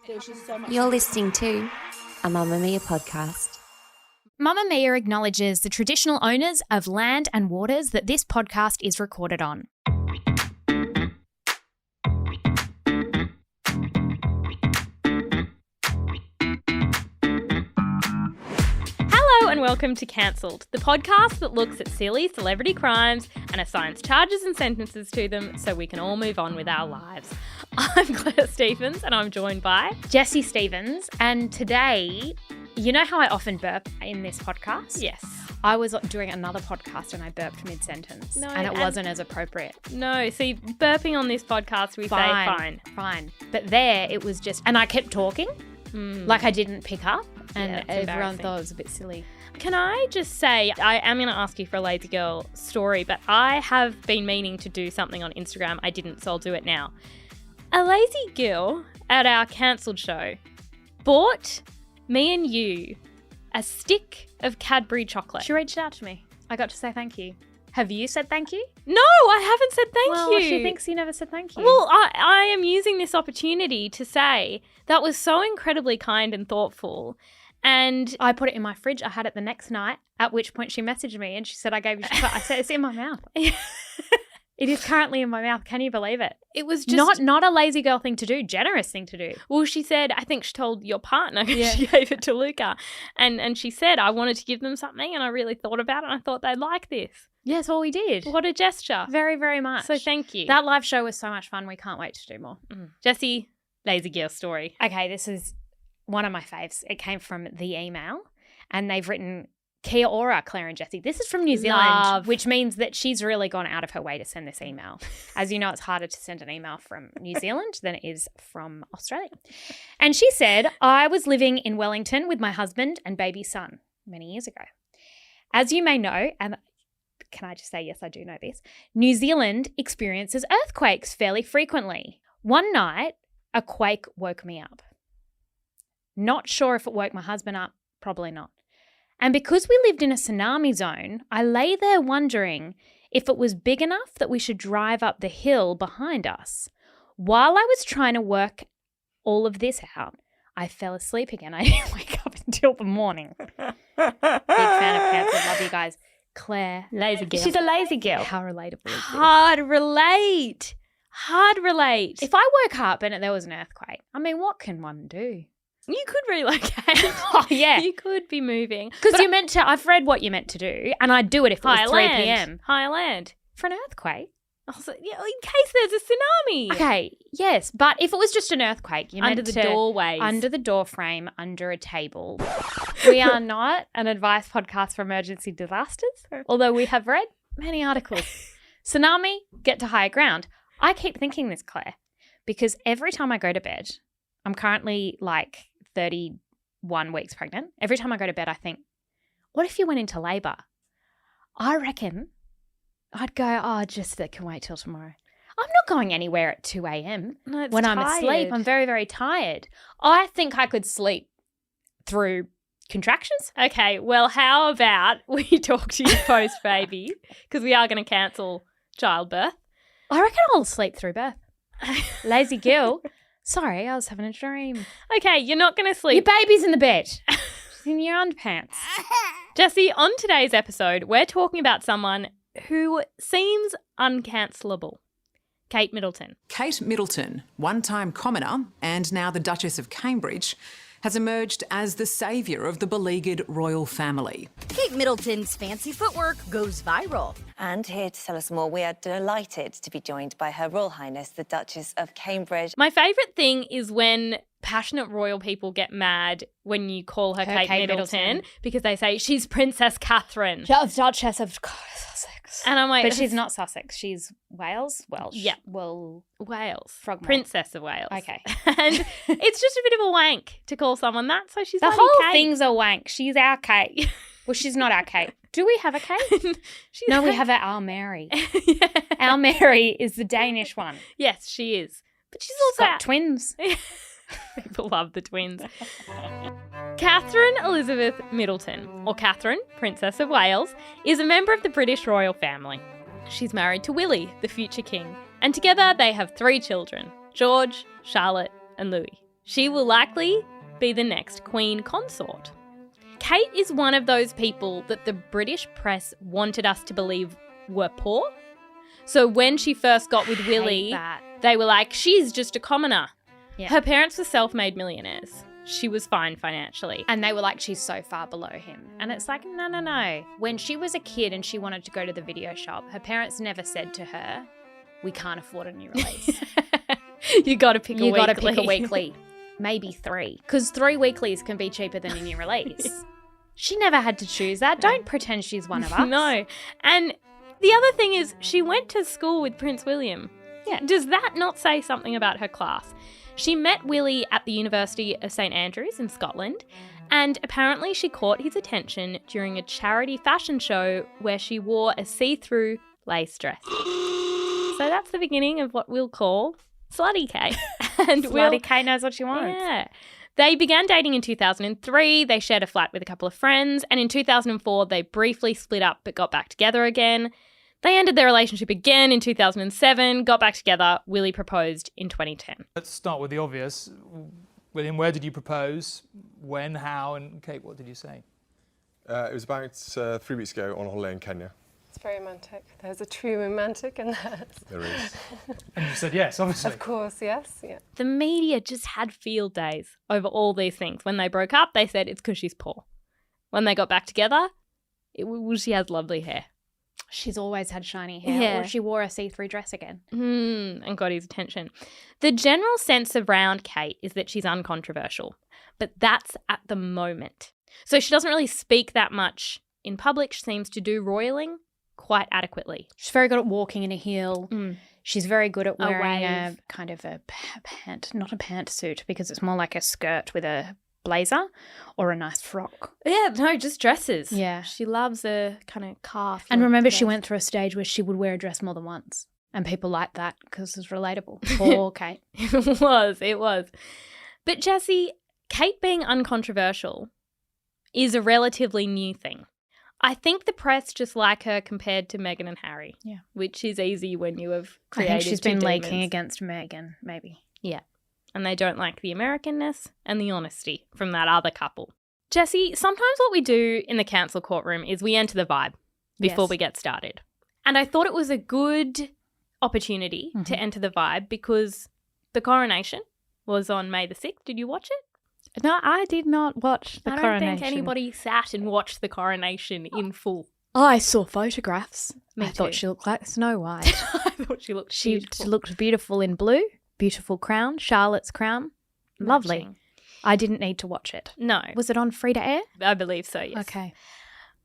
There was just so much. You're listening to a Mamamia podcast. Mamamia acknowledges the traditional owners of land and waters that this podcast is recorded on. Hello and welcome to Cancelled, the podcast that looks at silly celebrity crimes and assigns charges and sentences to them so we can all move on with our lives. I'm Claire Stephens and I'm joined by Jessie Stevens, and today, you know how I often burp in this podcast? Yes. I was doing another podcast and I burped mid-sentence and it wasn't as appropriate. No, see, burping on this podcast we say fine. But there it was just, and I kept talking like I didn't pick up and everyone thought it was a bit silly. Can I just say, I am going to ask you for a lazy girl story, but I have been meaning to do something on Instagram. I didn't, so I'll do it now. A lazy girl at our Cancelled show bought me and you a stick of Cadbury chocolate. She reached out to me. I got to say thank you. Have you said thank you? No, I haven't said thank you. She thinks you never said thank you. Well, I am using this opportunity to say that was so incredibly kind and thoughtful. And I put it in my fridge. I had it the next night, at which point she messaged me and she said, I gave you chocolate. I said, it's in my mouth. It is currently in my mouth. Can you believe it? It was just not a lazy girl thing to do, generous thing to do. Well, she said, I think she told your partner, she gave it to Luca. And she said, I wanted to give them something and I really thought about it and I thought they'd like this. Yes, all we did. What a gesture. Very, very much. So thank you. That live show was so much fun. We can't wait to do more. Jessie, lazy girl story. Okay, this is one of my faves. It came from the email and they've written, Kia ora, Claire and Jessie. This is from New Zealand, which means that she's really gone out of her way to send this email. As you know, it's harder to send an email from New Zealand than it is from Australia. And she said, I was living in Wellington with my husband and baby son many years ago. As you may know, and can I just say, yes, I do know this, New Zealand experiences earthquakes fairly frequently. One night, a quake woke me up. Not sure if it woke my husband up, probably not. And because we lived in a tsunami zone, I lay there wondering if it was big enough that we should drive up the hill behind us. While I was trying to work all of this out, I fell asleep again. I didn't wake up until the morning. Big fan of Cancelled. Love you guys. Claire. Lazy girl. She's a lazy girl. How relatable is this? Hard relate. If I woke up and there was an earthquake, I mean, what can one do? You could relocate. Oh, yeah. You could be moving. Because you're meant to, I've read what you're meant to do, and I'd do it if it was 3 p.m. Higher land. For an earthquake? Also, in case there's a tsunami. Okay, yes. But if it was just an earthquake, you're under meant the doorways. Under the door frame, under a table. We are not an advice podcast for emergency disasters, although we have read many articles. Tsunami, get to higher ground. I keep thinking this, Claire, because every time I go to bed, I'm currently like 31 weeks pregnant. Every time I go to bed, I think, what if you went into labour? I reckon I'd go, just that can wait till tomorrow. I'm not going anywhere at 2 a.m. when I'm asleep. I'm very, very tired. I think I could sleep through contractions. Okay, well, how about we talk to you post-baby, because we are going to cancel childbirth. I reckon I'll sleep through birth. Lazy girl. Sorry, I was having a dream. Okay, you're not going to sleep. Your baby's in the bed. She's in your underpants. Jessie, on today's episode, we're talking about someone who seems uncancellable. Kate Middleton. Kate Middleton, one-time commoner and now the Duchess of Cambridge, has emerged as the saviour of the beleaguered royal family. Kate Middleton's fancy footwork goes viral. And here to tell us more, we are delighted to be joined by Her Royal Highness, the Duchess of Cambridge. My favourite thing is when passionate royal people get mad when you call her Kate Middleton because they say she's Princess Catherine. Duchess of Sussex. And I'm like... But she's not Sussex. She's Welsh? Welsh. Yeah. Well, Wales. Frogmore. Princess of Wales. Okay. And it's just a bit of a wank to call someone that, so she's the bloody whole Kate. thing's a wank. She's our Kate. Well, she's not our Kate. Do we have a Kate? No, we have our Mary. Yeah. Our Mary is the Danish one. Yes, she is. But she's She's also got twins. People love the twins. Catherine Elizabeth Middleton, or Catherine, Princess of Wales, is a member of the British royal family. She's married to Willie, the future king, and together they have 3 children, George, Charlotte and Louis. She will likely be the next Queen Consort. Kate is one of those people that the British press wanted us to believe were poor. So when she first got with Willie, they were like, she's just a commoner. Yeah. Her parents were self-made millionaires. She was fine financially. And they were like, she's so far below him. And it's like, no. When she was a kid and she wanted to go to the video shop, her parents never said to her, we can't afford a new release. You got to pick a weekly. You got to pick a weekly. Maybe 3. Because 3 weeklies can be cheaper than a new release. She never had to choose that. Don't pretend she's one of us. No. And the other thing is she went to school with Prince William. Yeah. Does that not say something about her class? She met Willie at the University of St Andrews in Scotland, and apparently she caught his attention during a charity fashion show where she wore a see-through lace dress. So that's the beginning of what we'll call Slutty Kate. And Slutty Kate knows what she wants. Yeah. They began dating in 2003. They shared a flat with a couple of friends. And in 2004, they briefly split up but got back together again. They ended their relationship again in 2007, got back together. Willie proposed in 2010. Let's start with the obvious. William, where did you propose? When, how, and Kate, what did you say? It was about 3 weeks ago on a holiday in Kenya. It's very romantic. There's a true romantic in that. There is. And you said yes, obviously. Of course, yes. Yeah. The media just had field days over all these things. When they broke up, they said it's because she's poor. When they got back together, she has lovely hair. She's always had shiny hair. Yeah. Or she wore a see-through dress again. And got his attention. The general sense around Kate is that she's uncontroversial, but that's at the moment. So she doesn't really speak that much in public. She seems to do royaling quite adequately. She's very good at walking in a heel. She's very good at A wearing wave. a kind of a pant, not a pantsuit, because it's more like a skirt with a blazer or a nice frock. Yeah, no, just dresses. Yeah. She loves a kind of calf. And remember, she dress. went through a stage where she would wear a dress more than once. And people liked that because it's relatable. Poor Kate. It was. But Jessie, Kate being uncontroversial is a relatively new thing. I think the press just like her compared to Meghan and Harry. Yeah. Which is easy when you have I created think she's two been demons. leaking against Meghan, maybe. Yeah. And they don't like the Americanness and the honesty from that other couple. Jessie, sometimes what we do in the council courtroom is we enter the vibe before Yes. we get started. And I thought it was a good opportunity to enter the vibe because the coronation was on May the 6th. Did you watch it? No, I did not watch the I coronation. don't think anybody sat and watched the coronation in full. I saw photographs. Me I thought too. she looked like Snow White. I thought she looked She beautiful. looked beautiful in blue. Beautiful crown. Charlotte's crown. Lovely. Matching. I didn't need to watch it. No. Was it on free to air? I believe so, yes. Okay.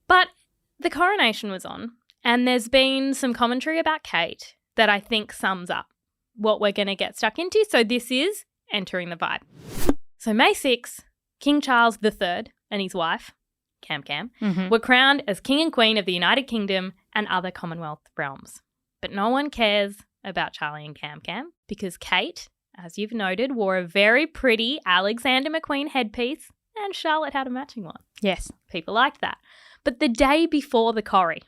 But the coronation was on, and there's been some commentary about Kate that I think sums up what we're going to get stuck into. So this is entering the vibe. So May 6th, King Charles III and his wife, Cam, were crowned as King and Queen of the United Kingdom and other Commonwealth realms. But no one cares about Charlie and Cam because Kate, as you've noted, wore a very pretty Alexander McQueen headpiece and Charlotte had a matching one. Yes. People liked that. But the day before the Corrie,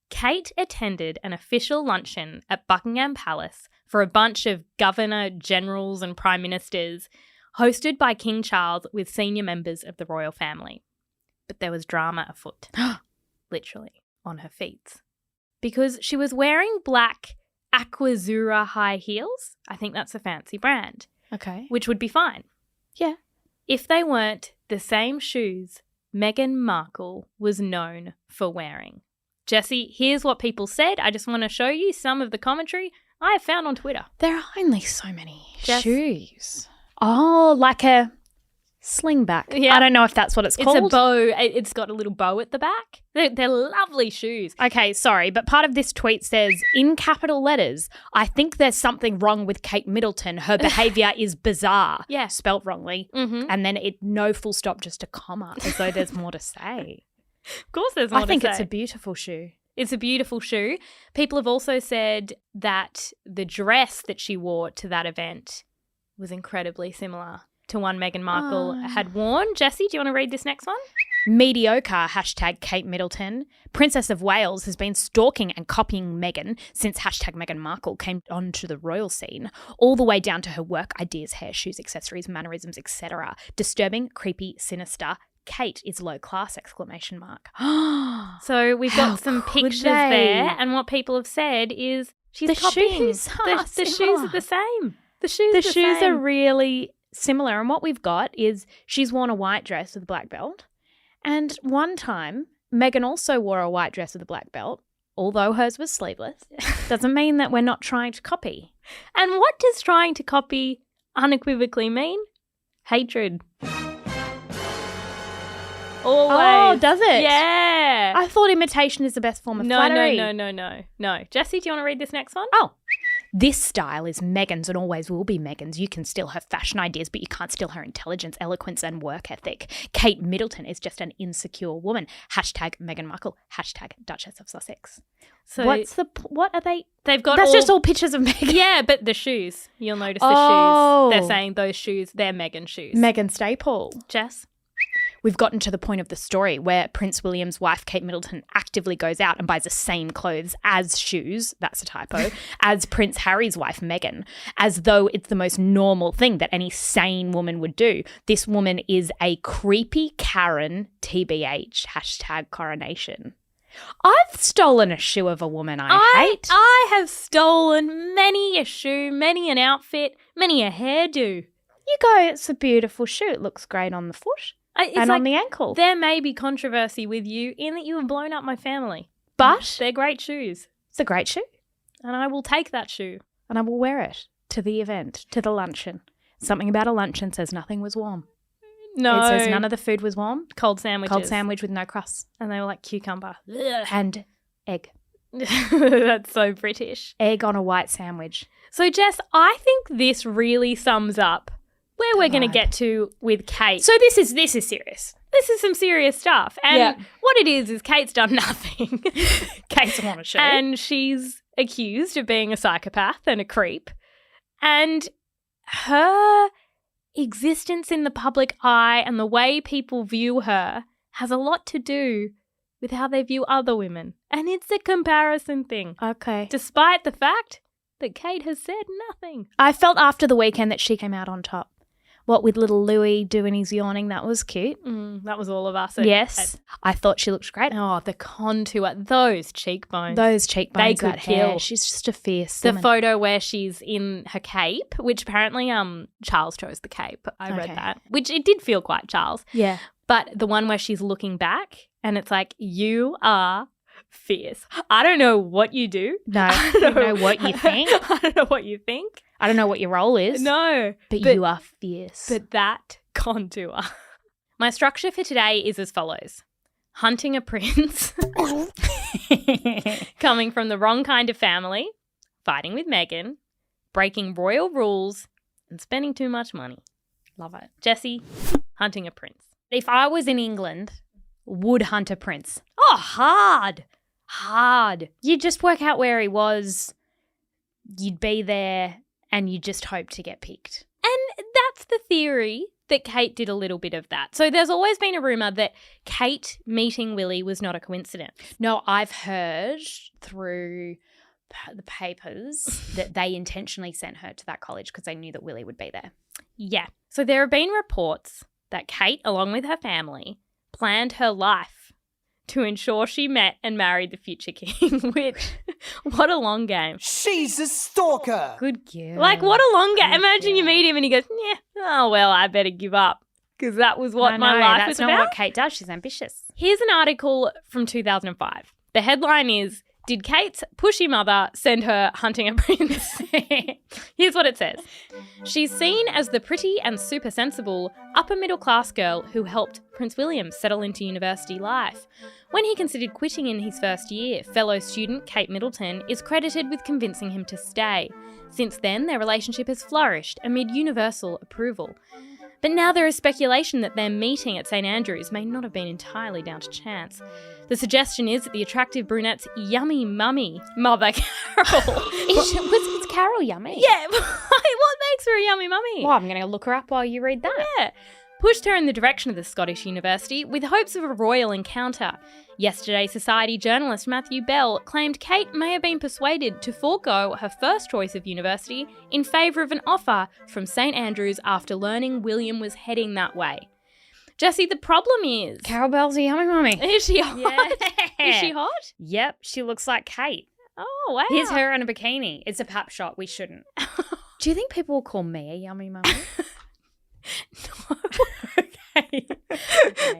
Kate attended an official luncheon at Buckingham Palace for a bunch of governor, generals and prime ministers hosted by King Charles with senior members of the royal family. But there was drama afoot, literally, on her feet. Because she was wearing black Aquazura high heels. I think that's a fancy brand. Okay. Which would be fine. Yeah. If they weren't the same shoes Meghan Markle was known for wearing. Jessie, here's what people said. I just want to show you some of the commentary I have found on Twitter. There are only so many Jess? shoes. Oh, like a slingback. Yeah. I don't know if that's what it's called. It's a bow. It's got a little bow at the back. They're lovely shoes. Okay, sorry, but part of this tweet says, in capital letters, I think there's something wrong with Kate Middleton. Her behaviour is bizarre. Yeah. Spelt wrongly. Mm-hmm. And then no full stop, just a comma, as though there's more to say. Of course there's more I think to it's say. a beautiful shoe. It's a beautiful shoe. People have also said that the dress that she wore to that event was incredibly similar to one Meghan Markle had worn. Jessie, do you want to read this next one? Mediocre, hashtag Kate Middleton. Princess of Wales has been stalking and copying Meghan since hashtag Meghan Markle came onto the royal scene, all the way down to her work ideas, hair, shoes, accessories, mannerisms, etc. Disturbing, creepy, sinister. Kate is low class, exclamation mark. So we've got some pictures there, and what people have said is she's The copying. shoes The shoes are the same. The shoes are really similar, and what we've got is she's worn a white dress with a black belt, and one time Meghan also wore a white dress with a black belt, although hers was sleeveless. Doesn't mean that we're not trying to copy. And what does trying to copy unequivocally mean? Hatred. Always. Oh, does it? Yeah. I thought imitation is the best form of flattery. No. Jessie, do you want to read this next one? Oh. This style is Meghan's and always will be Meghan's. You can steal her fashion ideas, but you can't steal her intelligence, eloquence, and work ethic. Kate Middleton is just an insecure woman. Hashtag Meghan Markle. Hashtag Duchess of Sussex. So what are they? They've got That's just all pictures of Meghan. Yeah, but the shoes. You'll notice the Oh. shoes. They're saying those shoes, they're Meghan shoes. Meghan Staple. Jess? We've gotten to the point of the story where Prince William's wife, Kate Middleton, actively goes out and buys the same clothes as shoes, that's a typo, as Prince Harry's wife, Meghan, as though it's the most normal thing that any sane woman would do. This woman is a creepy Karen, TBH, hashtag coronation. I've stolen a shoe of a woman I hate. I have stolen many a shoe, many an outfit, many a hairdo. You go, it's a beautiful shoe. It looks great on the foot. And on the ankle. There may be controversy with you in that you have blown up my family. But they're great shoes. It's a great shoe. And I will take that shoe. And I will wear it to the event, to the luncheon. Something about a luncheon says nothing was warm. No. It says none of the food was warm. Cold sandwiches. Cold sandwich with no crust. And they were like cucumber. And egg. That's so British. Egg on a white sandwich. So, Jess, I think this really sums up where we're going to get to with Kate. So this is serious. This is some serious stuff. And what it is Kate's done nothing. Kate's on a show. And she's accused of being a psychopath and a creep. And her existence in the public eye and the way people view her has a lot to do with how they view other women. And it's a comparison thing. Okay. Despite the fact that Kate has said nothing. I felt after the weekend that she came out on top. What with little Louis doing his yawning, that was cute. That was all of us. Yes. I thought she looked great. Oh, the contour, those cheekbones. They could that kill. hair. She's just a fierce The woman. photo where she's in her cape, which apparently Charles chose the cape. I read that, which it did feel quite Charles. Yeah. But the one where she's looking back and it's like, you are fierce. I don't know what you do. No, I don't know what you think. I don't know what you think. I don't know what your role is. No. But you are fierce. But that contour. My structure for today is as follows. Hunting a prince. Coming from the wrong kind of family. Fighting with Meghan. Breaking royal rules. And spending too much money. Love it. Jessie, hunting a prince. If I was in England, would hunt a prince. Oh, hard. You'd just work out where he was. You'd be there. And you just hope to get picked. And that's the theory that Kate did a little bit of that. So there's always been a rumour that Kate meeting Willie was not a coincidence. No, I've heard through the papers that they intentionally sent her to that college because they knew that Willie would be there. Yeah. So there have been reports that Kate, along with her family, planned her life to ensure she met and married the future king, which, what a long game. She's a stalker. Good girl. Like, what a long game. Imagine you meet him and he goes, yeah, oh, well, I better give up because that was what my life was about. That's not what Kate does. She's ambitious. Here's an article from 2005. The headline is, did Kate's pushy mother send her hunting a prince? Here's what it says. She's seen as the pretty and super sensible upper middle class girl who helped Prince William settle into university life. When he considered quitting in his first year, fellow student Kate Middleton is credited with convincing him to stay. Since then, their relationship has flourished amid universal approval. But now there is speculation that their meeting at St Andrews may not have been entirely down to chance. The suggestion is that the attractive brunette's yummy mummy, Mother Carol. Is Carol yummy? Yeah. What makes her a yummy mummy? Well, I'm going to look her up while you read that. Yeah. pushed her in the direction of the Scottish University with hopes of a royal encounter. Yesterday Society journalist Matthew Bell claimed Kate may have been persuaded to forego her first choice of university in favour of an offer from St Andrews after learning William was heading that way. Jessie, the problem is... Carol Bell's a yummy mummy. Is she hot? Yeah. Is she hot? Yep, she looks like Kate. Oh, wow. Here's her in a bikini. It's a pap shot. We shouldn't. Do you think people will call me a yummy mummy? Okay.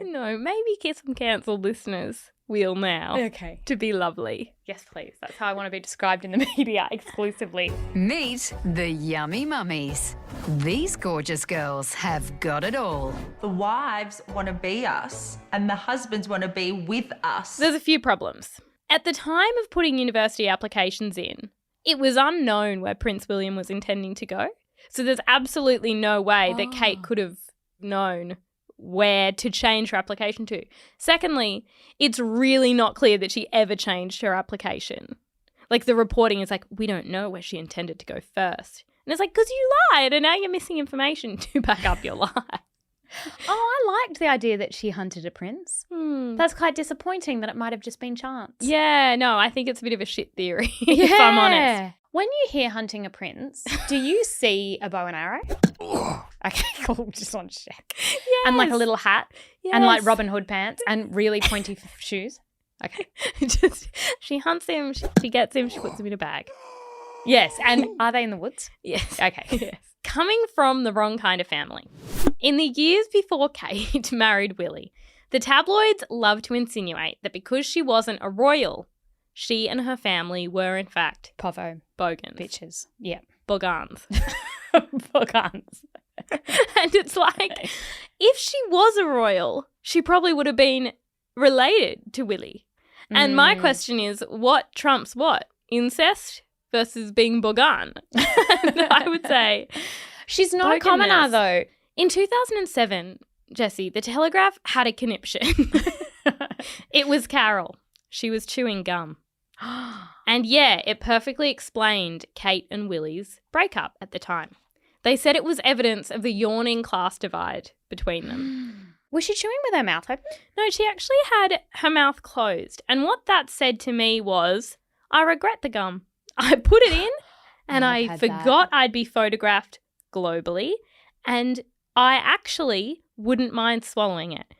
No, maybe some cancelled listeners will now. Okay. To be lovely. Yes, please. That's how I want to be described in the media exclusively. Meet the Yummy Mummies. These gorgeous girls have got it all. The wives want to be us and the husbands want to be with us. There's a few problems. At the time of putting university applications in, it was unknown where Prince William was intending to go. So there's absolutely no way that Kate could have known where to change her application to. Secondly, it's really not clear that she ever changed her application. Like, the reporting is like, we don't know where she intended to go first. And it's like, because you lied and now you're missing information to back up your lie. I liked the idea that she hunted a prince. That's quite disappointing that it might have just been chance. Yeah, no, I think it's a bit of a shit theory, if I'm honest. When you hear hunting a prince, do you see a bow and arrow? Okay, cool. Just want to check. Yes. And like a little hat. Yes. And like Robin Hood pants and really pointy shoes. Okay. She hunts him, she gets him, she puts him in a bag. Yes. And are they in the woods? Yes. Okay. Yes. Coming from the wrong kind of family. In the years before Kate married Willie, the tabloids loved to insinuate that because she wasn't a royal, she and her family were, in fact, Povo. bogans. Bitches. Yeah. Bogans. Bogans. And it's like, if she was a royal, she probably would have been related to Willie. And my question is, what trumps what? Incest versus being bogan? I would say she's not a commoner, though. In 2007, Jessie, the Telegraph had a conniption. It was Carol. She was chewing gum. And yeah, it perfectly explained Kate and Willie's breakup at the time. They said it was evidence of the yawning class divide between them. Was she chewing with her mouth open? No, she actually had her mouth closed. And what that said to me was, I regret the gum. I put it in and I forgot I'd be photographed globally, and I actually wouldn't mind swallowing it.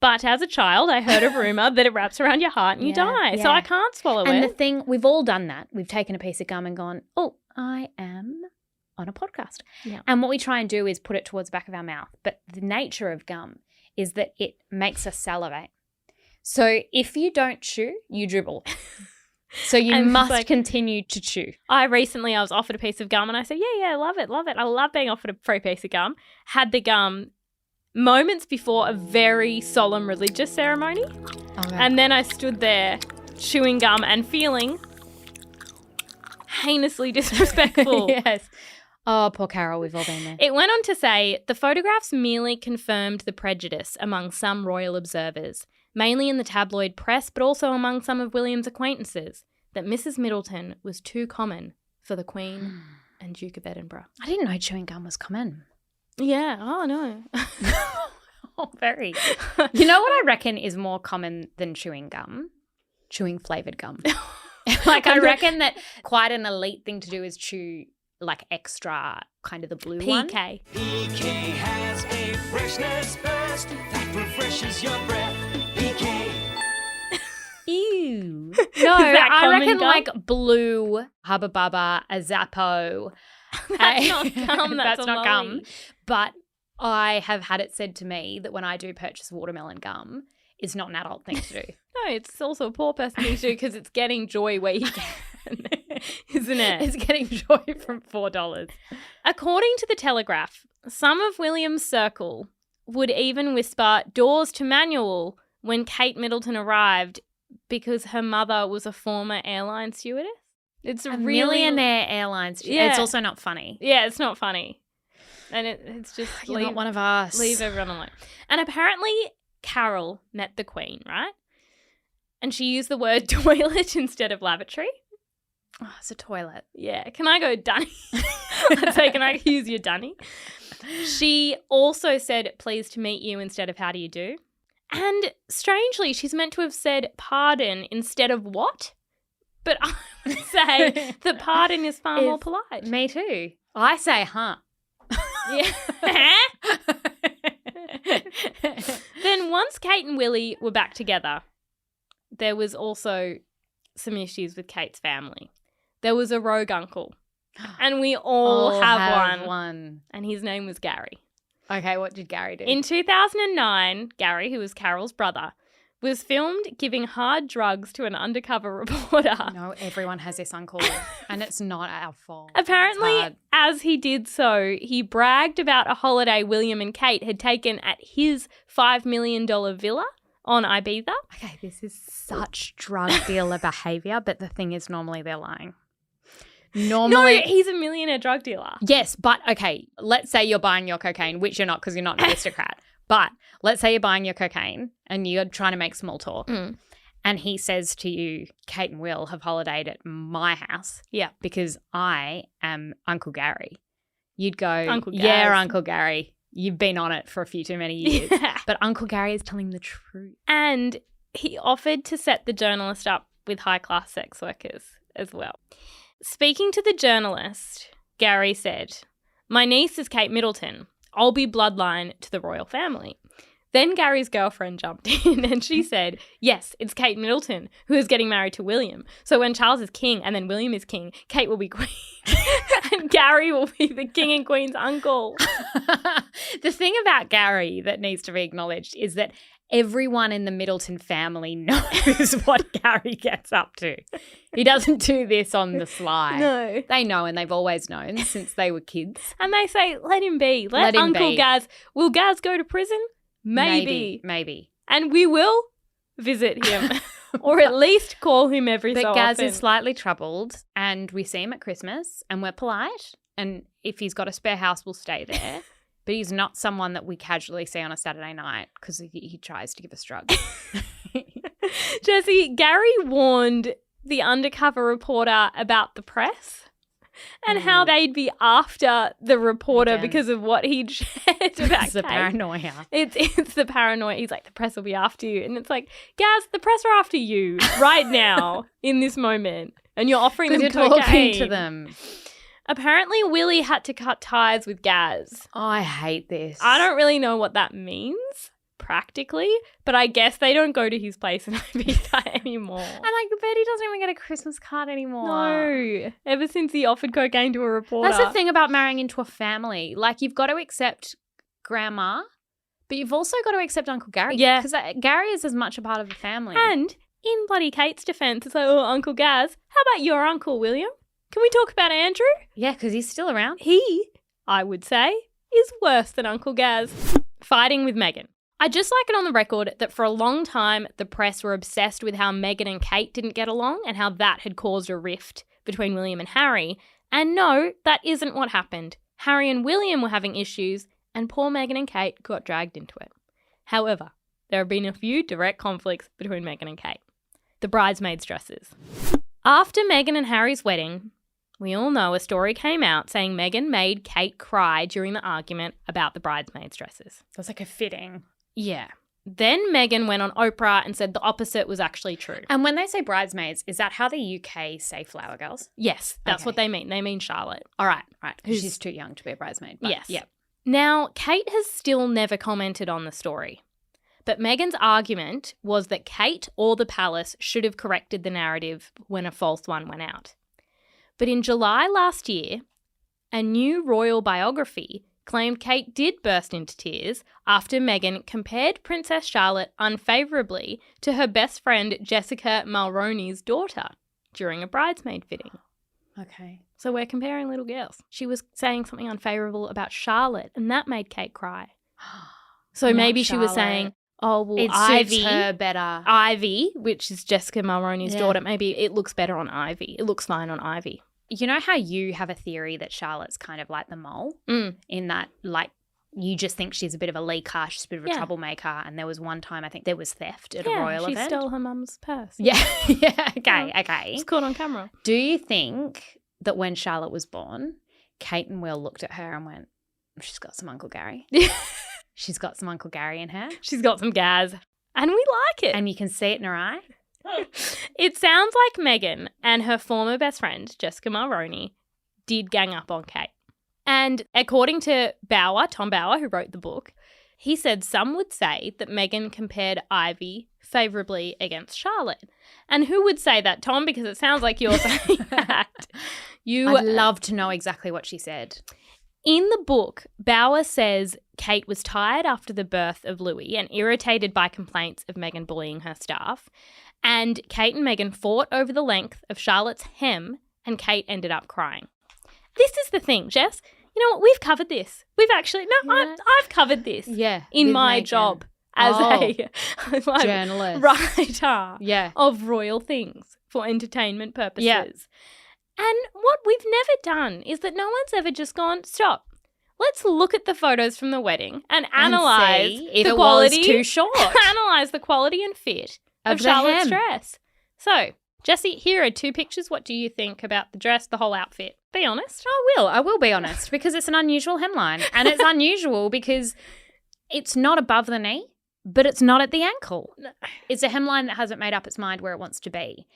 But as a child, I heard a rumour that it wraps around your heart and you die. So I can't swallow it. And the thing, we've all done that. We've taken a piece of gum and gone, oh, I am on a podcast. Yeah. And what we try and do is put it towards the back of our mouth. But the nature of gum is that it makes us salivate. So if you don't chew, you dribble. So you must continue to chew. I was offered a piece of gum and I said, yeah, love it. I love being offered a free piece of gum. Had the gum moments before a very solemn religious ceremony. Okay. And then I stood there chewing gum and feeling heinously disrespectful. Yes. Oh, poor Carol, we've all been there. It went on to say, the photographs merely confirmed the prejudice among some royal observers, mainly in the tabloid press, but also among some of William's acquaintances, that Mrs. Middleton was too common for the Queen and Duke of Edinburgh. I didn't know chewing gum was common. Yeah, oh no. Oh, very. You know what I reckon is more common than chewing gum? Chewing flavoured gum. Like, I reckon that quite an elite thing to do is chew like extra, kind of the blue one. PK. PK has a freshness burst that refreshes your breath. PK. Ew. No, I reckon like blue, Hubba Bubba, a Zappo. That's not gum, that's a not lolly. gum. But I have had it said to me that when I do purchase watermelon gum, it's not an adult thing to do. No, it's also a poor person thing to do because it's getting joy where you can, isn't it? It's getting joy from $4. According to the Telegraph, some of William's circle would even whisper doors to manual when Kate Middleton arrived because her mother was a former airline stewardess. It's A really millionaire airlines. Yeah. It's also not funny. Yeah, it's not funny. And it's just You're not one of us. Leave everyone alone. And apparently Carol met the Queen, right? And she used the word toilet instead of lavatory. Oh, it's a toilet. Yeah. Can I go dunny? I'd say, can I use your dunny? She also said, pleased to meet you instead of how do you do? And strangely, she's meant to have said pardon instead of what? But I would say that pardon is far more polite. Me too. I say, huh. Yeah. Then once Kate and Willie were back together, there was also some issues with Kate's family. There was a rogue uncle, and we all have one. And his name was Gary. Okay, what did Gary do? In 2009, Gary, who was Carol's brother, was filmed giving hard drugs to an undercover reporter. No, everyone has this uncle, and it's not our fault. Apparently, as he did so, he bragged about a holiday William and Kate had taken at his $5 million villa on Ibiza. Okay, this is such drug dealer behaviour, but the thing is normally they're lying. Normally, no, he's a millionaire drug dealer. Yes, but okay, let's say you're buying your cocaine, which you're not because you're not an aristocrat. But let's say you're buying your cocaine and you're trying to make small talk. And he says to you, Kate and Will have holidayed at my house. Yeah. Because I am Uncle Gary. You'd go, Uncle Gaz. Yeah, Uncle Gary. You've been on it for a few too many years. Yeah. But Uncle Gary is telling the truth. And he offered to set the journalist up with high-class sex workers as well. Speaking to the journalist, Gary said, my niece is Kate Middleton. I'll be bloodline to the royal family. Then Gary's girlfriend jumped in and she said, yes, it's Kate Middleton who is getting married to William. So when Charles is king and then William is king, Kate will be queen and Gary will be the king and queen's uncle. The thing about Gary that needs to be acknowledged is that everyone in the Middleton family knows what Gary gets up to. He doesn't do this on the sly. No. They know, and they've always known since they were kids. And they say, let him be. Let him Uncle be. Gaz. Will Gaz go to prison? Maybe. And we will visit him or at least call him every so But Gaz often. is slightly troubled and we see him at Christmas and we're polite. And if he's got a spare house, we'll stay there. But he's not someone that we casually see on a Saturday night because he tries to give us drugs. Jessie, Gary warned the undercover reporter about the press and how they'd be after the reporter because of what he'd shared about It's the Kate. paranoia. It's the paranoia. He's like, the press will be after you. And it's like, Gaz, the press are after you right now in this moment. And you're offering them You're cocaine. talking to them. Apparently, Willie had to cut ties with Gaz. I hate this. I don't really know what that means practically, but I guess they don't go to his place in Ibiza anymore. And I bet he doesn't even get a Christmas card anymore. No, ever since he offered cocaine to a reporter. That's the thing about marrying into a family. Like, you've got to accept grandma, but you've also got to accept Uncle Gary. Yeah. Because Gary is as much a part of the family. And in bloody Kate's defense, it's like, oh, Uncle Gaz, how about your uncle, William? Can we talk about Andrew? Yeah, because he's still around. He, I would say, is worse than Uncle Gaz. Fighting with Meghan. I'd just like it on the record that for a long time, the press were obsessed with how Meghan and Kate didn't get along and how that had caused a rift between William and Harry. And no, that isn't what happened. Harry and William were having issues and poor Meghan and Kate got dragged into it. However, there have been a few direct conflicts between Meghan and Kate. The bridesmaids' dresses. After Meghan and Harry's wedding, we all know a story came out saying Meghan made Kate cry during the argument about the bridesmaids' dresses. That's like a fitting. Yeah. Then Meghan went on Oprah and said the opposite was actually true. And when they say bridesmaids, is that how the UK say flower girls? Yes, that's what they mean. They mean Charlotte. All right. She's too young to be a bridesmaid. But Yes. Yeah. Now, Kate has still never commented on the story. But Meghan's argument was that Kate or the palace should have corrected the narrative when a false one went out. But in July last year, a new royal biography claimed Kate did burst into tears after Meghan compared Princess Charlotte unfavourably to her best friend Jessica Mulroney's daughter during a bridesmaid fitting. Okay. So we're comparing little girls. She was saying something unfavourable about Charlotte and that made Kate cry. So Not maybe she was Charlotte. saying, oh, well, It Ivy, suits her better. Ivy, which is Jessica Mulroney's Yeah. daughter, maybe it looks better on Ivy. It looks fine on Ivy. You know how you have a theory that Charlotte's kind of like the mole? In that, like, you just think she's a bit of a leaker, she's a bit of a Yeah. troublemaker, and there was one time I think there was theft at a Yeah, royal she event. stole her mum's purse. Yeah, okay. It's caught on camera. Do you think that when Charlotte was born, Kate and Will looked at her and went, She's got some Uncle Gary. She's got some Uncle Gary in her. She's got some gas. And we like it. And you can see it in her eye. It sounds like Meghan and her former best friend, Jessica Mulroney, did gang up on Kate. And according to Thom Bauer, who wrote the book, he said some would say that Meghan compared Ivy favourably against Charlotte. And who would say that, Tom? Because it sounds like you're saying that. I'd love to know exactly what she said. In the book, Bauer says Kate was tired after the birth of Louis and irritated by complaints of Meghan bullying her staff. And Kate and Meghan fought over the length of Charlotte's hem, and Kate ended up crying. This is the thing, Jess. You know what? We've covered this. We've actually, I've covered this. Yeah. In my job as a journalist. Writer of royal things for entertainment purposes. Yeah. And what we've never done is that no one's ever just gone, stop. Let's look at the photos from the wedding and analyse if the it quality. was too short. Analyse the quality and fit of the Charlotte's hem. dress. So, Jessie, here are 2 pictures. What do you think about the dress, the whole outfit? Be honest. I will be honest, because it's an unusual hemline. And it's unusual because it's not above the knee, but it's not at the ankle. It's a hemline that hasn't made up its mind where it wants to be.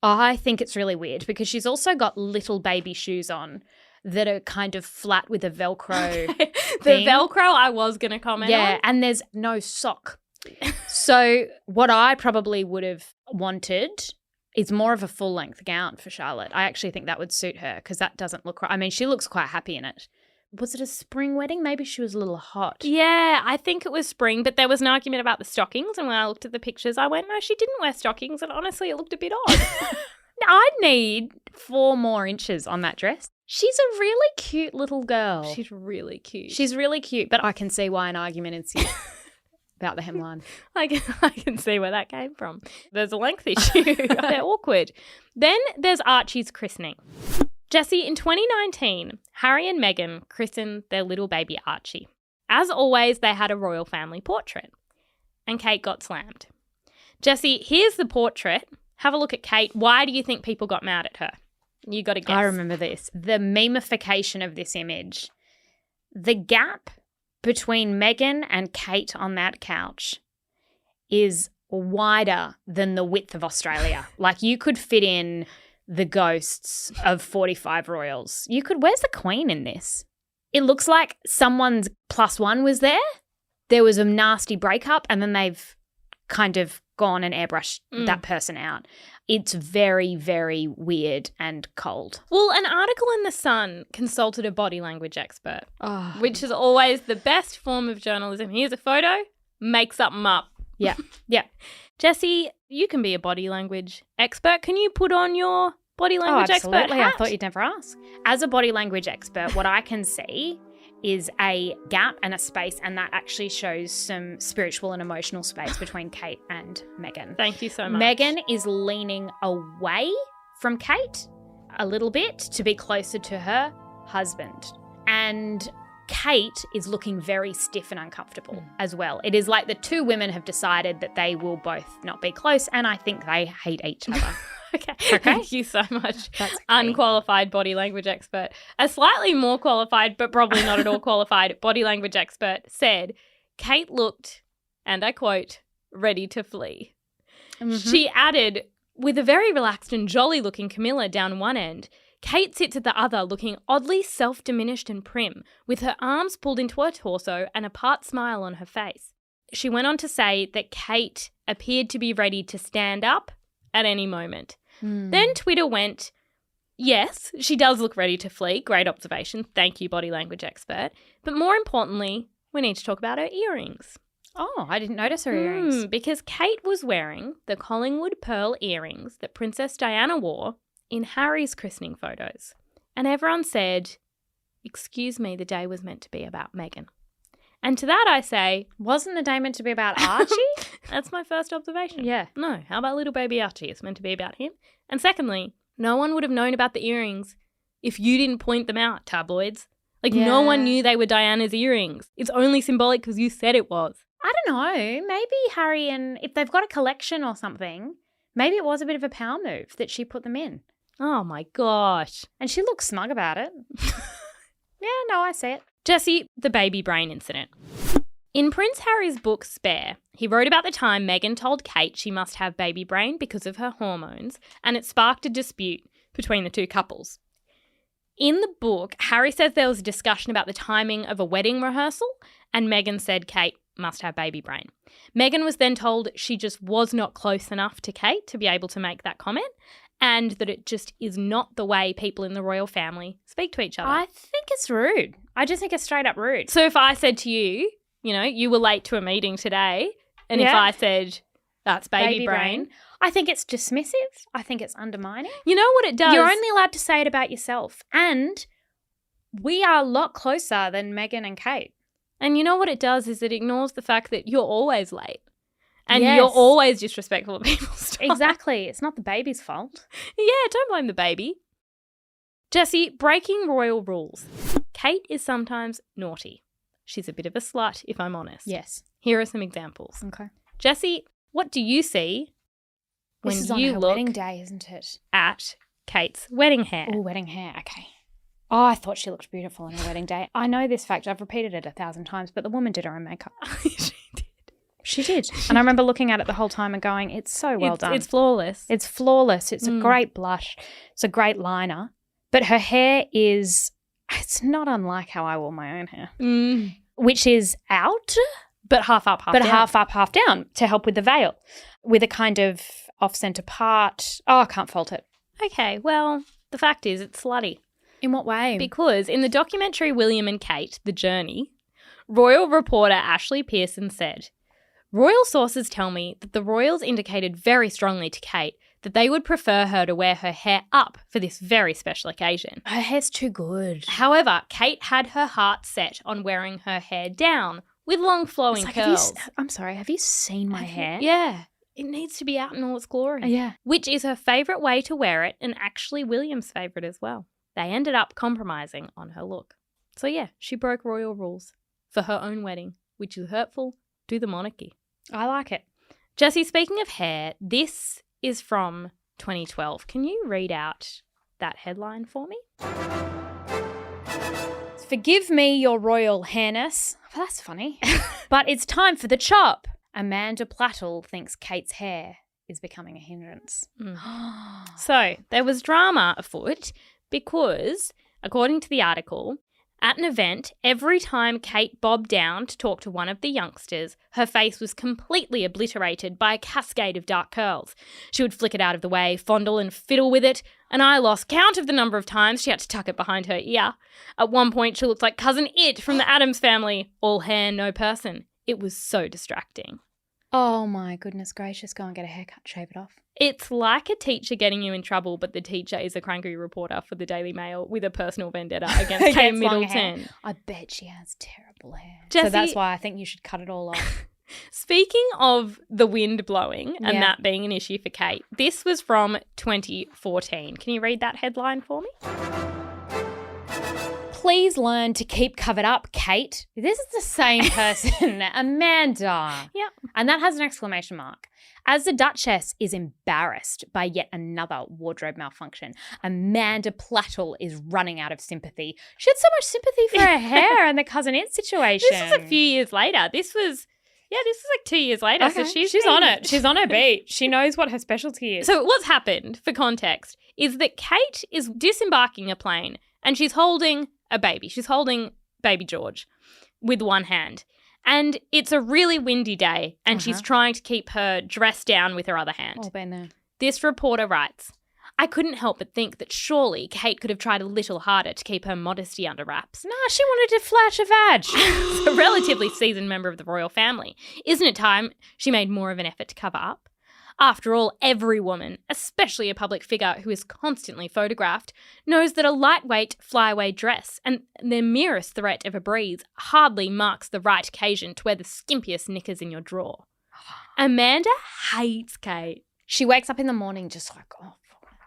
I think it's really weird because she's also got little baby shoes on that are kind of flat with a Velcro thing. The Velcro I was going to comment on. Yeah, and there's no sock. So what I probably would have wanted is more of a full-length gown for Charlotte. I actually think that would suit her because that doesn't look right. I mean, she looks quite happy in it. Was it a spring wedding? Maybe she was a little hot. Yeah, I think it was spring, but there was an argument about the stockings, and when I looked at the pictures, I went, no, she didn't wear stockings, and honestly, it looked a bit odd. I need 4 more inches on that dress. She's a really cute little girl. She's really cute. She's really cute, but I can see why an argument ensued about the hemline. I can see where that came from. There's a length issue. They're awkward. Then there's Archie's christening. Jessie, in 2019, Harry and Meghan christened their little baby Archie. As always, they had a royal family portrait, and Kate got slammed. Jessie, here's the portrait. Have a look at Kate. Why do you think people got mad at her? You got to guess. I remember this. The memification of this image. The gap between Meghan and Kate on that couch is wider than the width of Australia. Like, you could fit in the ghosts of 45 royals. Where's the Queen in this? It looks like someone's +1 was there. There was a nasty breakup and then they've kind of gone and airbrushed that person out. It's very, very weird and cold. Well, an article in The Sun consulted a body language expert, which is always the best form of journalism. Here's a photo, make something up. Yeah. Jessie, you can be a body language expert. Can you put on your body language expert absolutely. hat? I thought you'd never ask. As a body language expert, what I can see is a gap and a space, and that actually shows some spiritual and emotional space between Kate and Meghan. Thank you so much. Meghan is leaning away from Kate a little bit to be closer to her husband. And Kate is looking very stiff and uncomfortable as well. It is like the 2 women have decided that they will both not be close, and I think they hate each other. Okay. Thank you so much. That's unqualified body language expert. A slightly more qualified, but probably not at all qualified body language expert said, Kate looked, and I quote, ready to flee. Mm-hmm. She added, with a very relaxed and jolly looking Camilla down one end, Kate sits at the other looking oddly self-diminished and prim, with her arms pulled into her torso and a part smile on her face. She went on to say that Kate appeared to be ready to stand up at any moment. Then Twitter went, yes, she does look ready to flee. Great observation. Thank you, body language expert. But more importantly, we need to talk about her earrings. Oh, I didn't notice her earrings. Because Kate was wearing the Collingwood pearl earrings that Princess Diana wore in Harry's christening photos. And everyone said, excuse me, the day was meant to be about Meghan. And to that I say, wasn't the day meant to be about Archie? That's my first observation. Yeah. No, how about little baby Archie? It's meant to be about him. And secondly, no one would have known about the earrings if you didn't point them out, tabloids. No one knew they were Diana's earrings. It's only symbolic because you said it was. I don't know. Maybe Harry and if they've got a collection or something, maybe it was a bit of a power move that she put them in. Oh my gosh. And she looks smug about it. Yeah, no, I see it. Jessie, the baby brain incident. In Prince Harry's book Spare, he wrote about the time Meghan told Kate she must have baby brain because of her hormones, and it sparked a dispute between the two couples. In the book, Harry says there was a discussion about the timing of a wedding rehearsal, and Meghan said Kate must have baby brain. Meghan was then told she just was not close enough to Kate to be able to make that comment, and that it just is not the way people in the royal family speak to each other. I think it's rude. I just think it's straight up rude. So if I said to you, you know, you were late to a meeting today, and if Yeah. I said, that's baby brain, I think it's dismissive. I think it's undermining. you know what it does? You're only allowed to say it about yourself. And we are a lot closer than Meghan and Kate. And you know what it does is it ignores the fact that you're always late. And Yes. you're always disrespectful of people's time. Exactly. It's not the baby's fault. Yeah, don't blame the baby. Jessie, breaking royal rules. Kate is sometimes naughty. She's a bit of a slut, if I'm honest. Yes. Here are some examples. Okay. Jessie, what do you see when This is on you her look wedding day, isn't it? at Kate's wedding hair? Oh, wedding hair. Okay. Oh, I thought she looked beautiful on her wedding day. I know this fact. I've repeated it 1,000 times, but the woman did her own makeup. She did. And I remember looking at it the whole time and going, it's so well done. It's flawless. It's flawless. It's a great blush. It's a great liner. But her hair is, it's not unlike how I wore my own hair, which is out, but half up, half but down. half up, half down to help with the veil, with a kind of off-centre part. Oh, I can't fault it. Okay, well, the fact is it's slutty. In what way? Because in the documentary William and Kate, The Journey, royal reporter Ashley Pearson said, royal sources tell me that the royals indicated very strongly to Kate that they would prefer her to wear her hair up for this very special occasion. Her hair's too good. However, Kate had her heart set on wearing her hair down with long flowing It's like, curls. I'm sorry, have you seen my hair? Yeah. It needs to be out in all its glory. Yeah. Which is her favourite way to wear it, and actually William's favourite as well. They ended up compromising on her look. So yeah, she broke royal rules for her own wedding, which is hurtful to the monarchy. I like it. Jessie, speaking of hair, this is from 2012. Can you read out that headline for me? Forgive me, your royal hairness. Well, that's funny. But it's time for the chop. Amanda Plattle thinks Kate's hair is becoming a hindrance. So there was drama afoot because, according to the article, at an event, every time Kate bobbed down to talk to one of the youngsters, her face was completely obliterated by a cascade of dark curls. She would flick it out of the way, fondle and fiddle with it, and I lost count of the number of times she had to tuck it behind her ear. At one point, she looked like Cousin It from the Addams Family, all hair, no person. It was so distracting. Oh my goodness gracious, go and get a haircut, shave it off. It's like a teacher getting you in trouble, but the teacher is a cranky reporter for the Daily Mail with a personal vendetta against Kate Middleton. I bet she has terrible hair. Jessie, so that's why I think you should cut it all off. Speaking of the wind blowing and Yeah. that being an issue for Kate, this was from 2014. Can you read that headline for me? Please learn to keep covered up, Kate. This is the same person, Amanda. Yeah. And that has an exclamation mark. As the Duchess is embarrassed by yet another wardrobe malfunction, Amanda Plattle is running out of sympathy. She had so much sympathy for her hair and the Cousin It situation. This was a few years later. This was like 2 years later. Okay. So she's on it. She's on her beat. She knows what her specialty is. So what's happened, for context, is that Kate is disembarking a plane and she's holding a baby. She's holding baby George with one hand. And it's a really windy day and she's trying to keep her dress down with her other hand. Oh, been there. This reporter writes, I couldn't help but think that surely Kate could have tried a little harder to keep her modesty under wraps. Nah, she wanted to flash a vag. A relatively seasoned member of the royal family. Isn't it time she made more of an effort to cover up? After all, every woman, especially a public figure who is constantly photographed, knows that a lightweight flyaway dress and the merest threat of a breeze hardly marks the right occasion to wear the skimpiest knickers in your drawer. Amanda hates Kate. She wakes up in the morning just like, oh,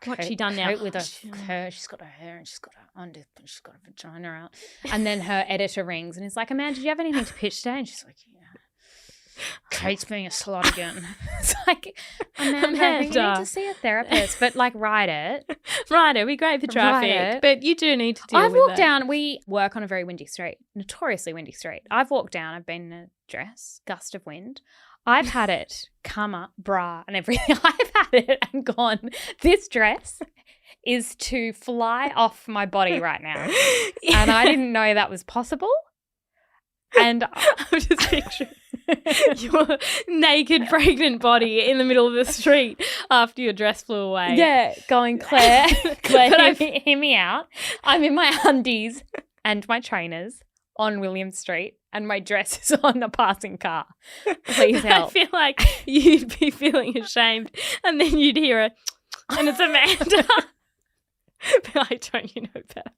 What's she done now? With her, she's got her hair and she's got her she's got her vagina out. And then her editor rings and is like, Amanda, do you have anything to pitch today? And she's like, yeah. Kate's being a slut again. It's like, Amanda, I think you need to see a therapist, but like write it. Right, it'd be great for traffic, but you do need to deal with it. I've walked down, we work on a very windy street, notoriously windy street. I've walked down, I've been in a dress, gust of wind. I've had it come up, bra and everything. I've had it and gone, this dress is to fly off my body right now. Yeah. And I didn't know that was possible. And I'm just picturing your naked pregnant body in the middle of the street after your dress flew away. Yeah, going, Claire, hear me out. I'm in my undies and my trainers on William Street and my dress is on a passing car. Please help. I feel like you'd be feeling ashamed and then you'd hear it and it's Amanda. Like, don't you know better?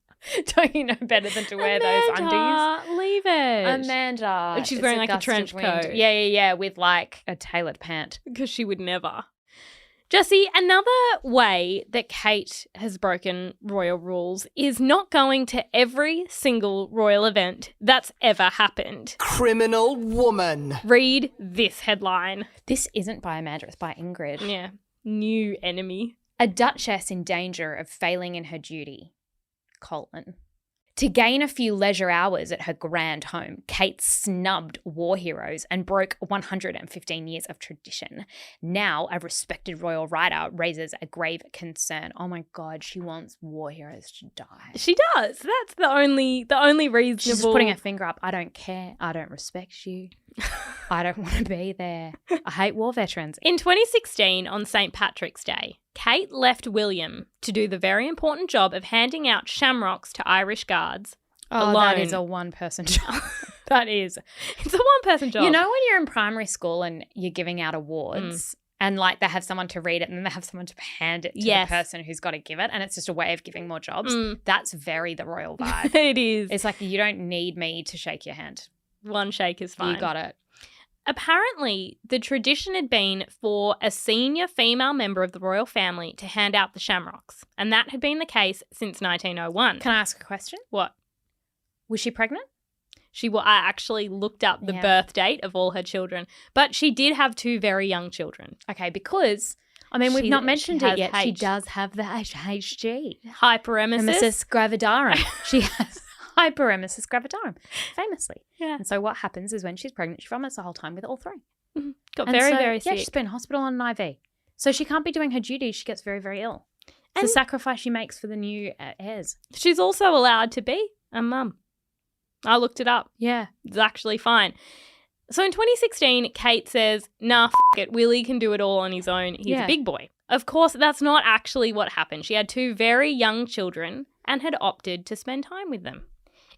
Don't you know better than to wear those undies? Leave it. Amanda. And she's wearing like a trench coat. Yeah, with like a tailored pant. Because she would never. Jessie, another way that Kate has broken royal rules is not going to every single royal event that's ever happened. Criminal woman. Read this headline. This isn't by Amanda, it's by Ingrid. Yeah. New enemy. A duchess in danger of failing in her duty. : To gain a few leisure hours at her grand home, Kate snubbed war heroes and broke 115 years of tradition. Now, a respected royal writer raises a grave concern. Oh my God, she wants war heroes to die. She does. That's the only reasonable. She's just putting her finger up. I don't care. I don't respect you. I don't want to be there. I hate war veterans. In 2016, on St. Patrick's Day, Kate left William to do the very important job of handing out shamrocks to Irish guards. Oh, alone. that is a one-person job. That is. It's a one-person job. You know when you're in primary school and you're giving out awards and like they have someone to read it and then they have someone to hand it to the person who's got to give it and it's just a way of giving more jobs? That's very the royal vibe. It is. It's like you don't need me to shake your hand. One shake is fine. You got it. Apparently, the tradition had been for a senior female member of the royal family to hand out the shamrocks, and that had been the case since 1901. Can I ask a question? What? Was she pregnant? I actually looked up the birth date of all her children, but she did have 2 very young children. Okay, because, I mean, we've not mentioned it yet. She does have the HG. Hyperemesis gravidarum. She has hyperemesis gravidarum, famously. Yeah. And so what happens is when she's pregnant, she vomits the whole time with all 3. Mm-hmm. Got very sick. Yeah, she's been in hospital on an IV. So she can't be doing her duties. She gets very, very ill. It's a sacrifice she makes for the new heirs. She's also allowed to be a mum. I looked it up. Yeah. It's actually fine. So in 2016, Kate says, nah, f*** it, Willie can do it all on his own. He's a big boy. Of course, that's not actually what happened. She had 2 very young children and had opted to spend time with them.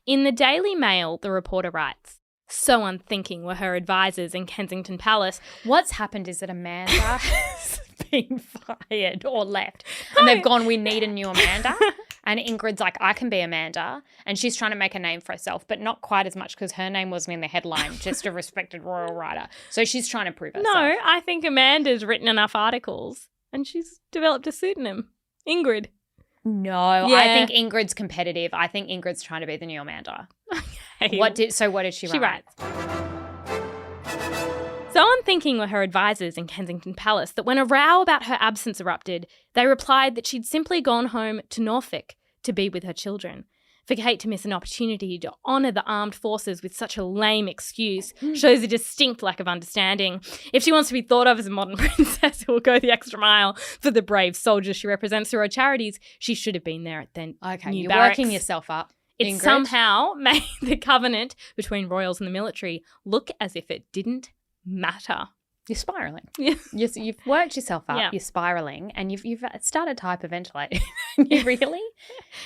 In the Daily Mail, the reporter writes, so unthinking were her advisors in Kensington Palace. What's happened is that Amanda has been fired or left. And they've gone, we need a new Amanda. And Ingrid's like, I can be Amanda. And she's trying to make a name for herself, but not quite as much because her name wasn't in the headline, just a respected royal writer. So she's trying to prove herself. No, I think Amanda's written enough articles and she's developed a pseudonym. Ingrid. No, I think Ingrid's competitive. I think Ingrid's trying to be the new Amanda. Okay. What did she write? She writes, so unthinking were her advisors in Kensington Palace that when a row about her absence erupted, they replied that she'd simply gone home to Norfolk to be with her children. For Kate to miss an opportunity to honour the armed forces with such a lame excuse shows a distinct lack of understanding. If she wants to be thought of as a modern princess who will go the extra mile for the brave soldiers she represents through her charities, she should have been there at the new you're barracks. working yourself up. It Ingrid. somehow made the covenant between royals and the military look as if it didn't matter. You're spiralling. Yeah. You've worked yourself up. Yeah. You're spiraling, and you've started to hyperventilate. You really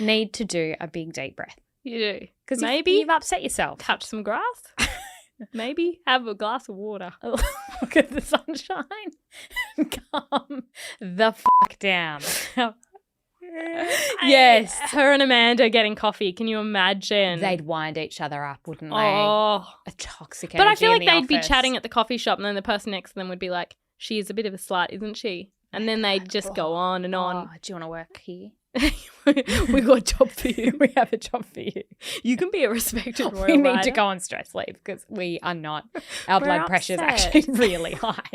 need to do a big deep breath. You do. Because maybe you've upset yourself. Touch some grass. Maybe have a glass of water. Look at the sunshine. Calm the fuck down. Yes. Her and Amanda getting coffee. Can you imagine? They'd wind each other up, wouldn't they? Oh. A toxic But I energy feel like in the they'd be office. chatting at the coffee shop and then the person next to them would be like, she is a bit of a slut, isn't she? And then they'd just go on and on. Oh, do you want to work here? We got a job for you. We have a job for you. You can be a respected royal We need rider. to go on stress leave because we are not. Our We're blood pressure is upset. actually really high.